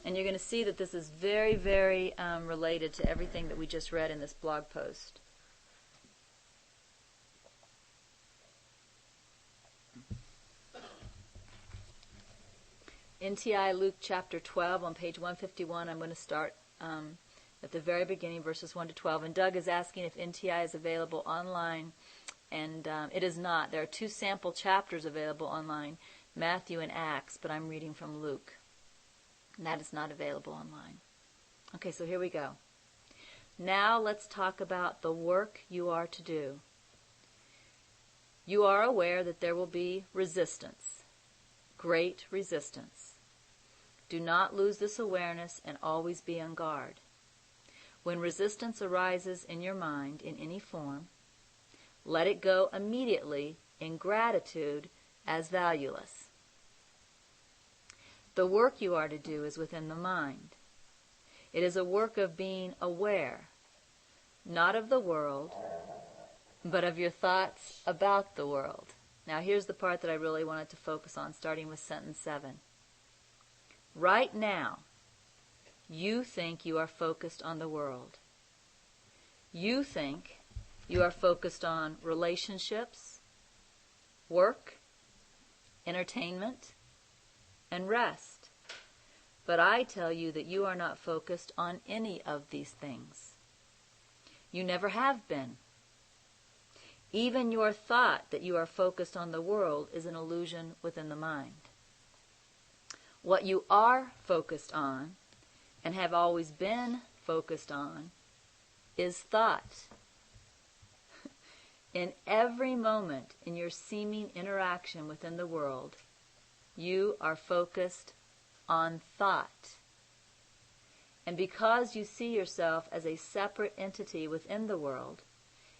And you're going to see that this is very, very related to everything that we just read in this blog post. NTI Luke chapter 12 on page 151. I'm going to start at the very beginning, verses 1 to 12. And Doug is asking if NTI is available online. And it is not. There are 2 sample chapters available online, Matthew and Acts, but I'm reading from Luke. And that is not available online. Okay, so here we go. Now let's talk about the work you are to do. You are aware that there will be resistance, great resistance. Do not lose this awareness and always be on guard. When resistance arises in your mind in any form, let it go immediately in gratitude as valueless. The work you are to do is within the mind. It is a work of being aware, not of the world, but of your thoughts about the world. Now here's the part that I really wanted to focus on, starting with sentence 7. Right now, you think you are focused on the world. You think you are focused on relationships, work, entertainment, and rest. But I tell you that you are not focused on any of these things. You never have been. Even your thought that you are focused on the world is an illusion within the mind. What you are focused on, and have always been focused on, is thought. In every moment in your seeming interaction within the world, you are focused on thought. And because you see yourself as a separate entity within the world,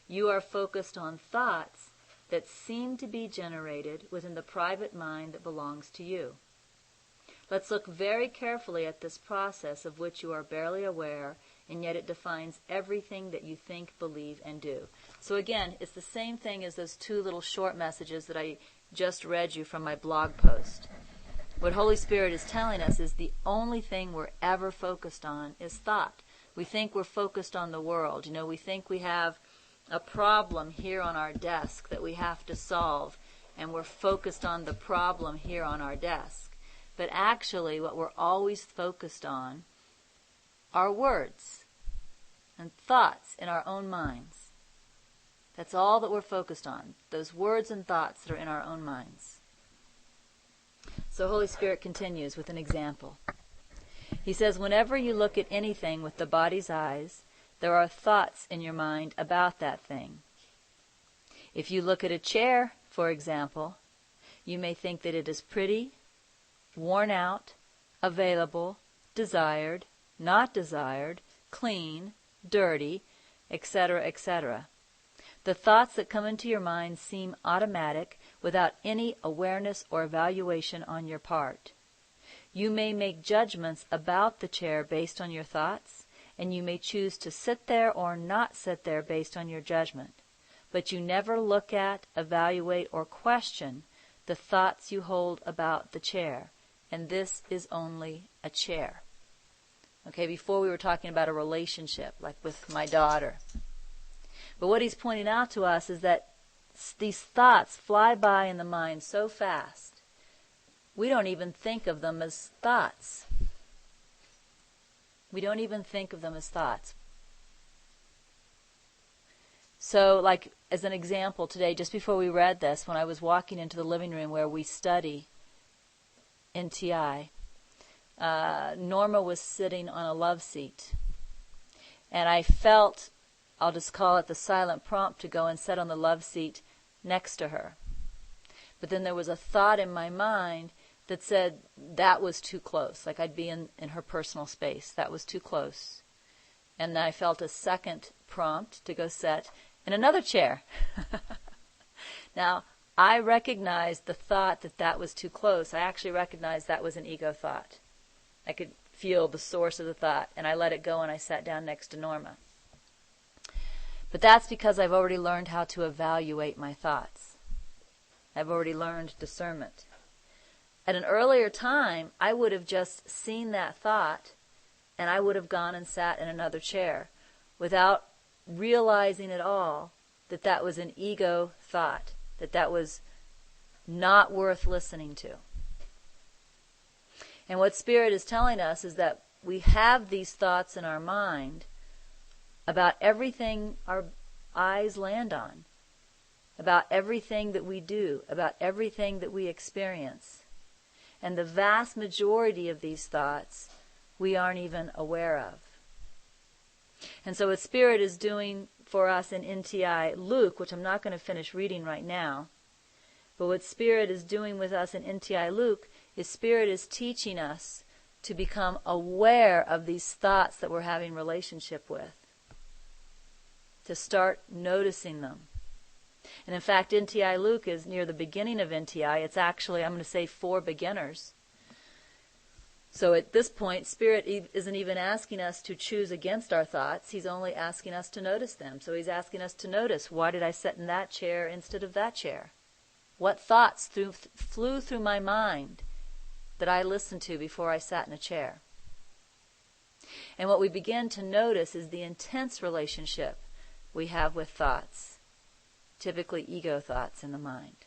you are focused on thoughts that seem to be generated within the private mind that belongs to you. Let's look very carefully at this process of which you are barely aware, and yet it defines everything that you think, believe, and do. So again, it's the same thing as those 2 little short messages that I just read you from my blog post. What Holy Spirit is telling us is the only thing we're ever focused on is thought. We think we're focused on the world. You know, we think we have a problem here on our desk that we have to solve, and we're focused on the problem here on our desk. But actually, what we're always focused on are words and thoughts in our own minds. That's all that we're focused on, those words and thoughts that are in our own minds. So Holy Spirit continues with an example. He says, whenever you look at anything with the body's eyes, there are thoughts in your mind about that thing. If you look at a chair, for example, you may think that it is pretty, worn out, available, desired, not desired, clean, dirty, etc., etc. The thoughts that come into your mind seem automatic without any awareness or evaluation on your part. You may make judgments about the chair based on your thoughts, and you may choose to sit there or not sit there based on your judgment. But you never look at, evaluate, or question the thoughts you hold about the chair. And this is only a chair. Okay, before we were talking about a relationship, like with my daughter. But what he's pointing out to us is that these thoughts fly by in the mind so fast, we don't even think of them as thoughts. We don't even think of them as thoughts. So, like, as an example today, just before we read this, when I was walking into the living room where we study NTI, Norma was sitting on a love seat. And I felt, I'll just call it the silent prompt to go and sit on the love seat next to her. But then there was a thought in my mind that said that was too close, like I'd be in her personal space. That was too close. And I felt a second prompt to go sit in another chair. Now, I recognized the thought that was too close. I actually recognized that was an ego thought. I could feel the source of the thought, and I let it go and I sat down next to Norma. But that's because I've already learned how to evaluate my thoughts. I've already learned discernment. At an earlier time, I would have just seen that thought, and I would have gone and sat in another chair without realizing at all that that was an ego thought, that that was not worth listening to. And what Spirit is telling us is that we have these thoughts in our mind about everything our eyes land on, about everything that we do, about everything that we experience. And the vast majority of these thoughts we aren't even aware of. And so what Spirit is doing for us in NTI Luke, which I'm not going to finish reading right now, but what Spirit is doing with us in NTI Luke is Spirit is teaching us to become aware of these thoughts that we're having relationship with, to start noticing them. And in fact, NTI Luke is near the beginning of NTI. It's actually, I'm going to say, for beginners. So at this point, Spirit isn't even asking us to choose against our thoughts. He's only asking us to notice them. So he's asking us to notice, why did I sit in that chair instead of that chair? What thoughts flew through my mind that I listened to before I sat in a chair? And what we begin to notice is the intense relationship we have with thoughts, typically ego thoughts in the mind.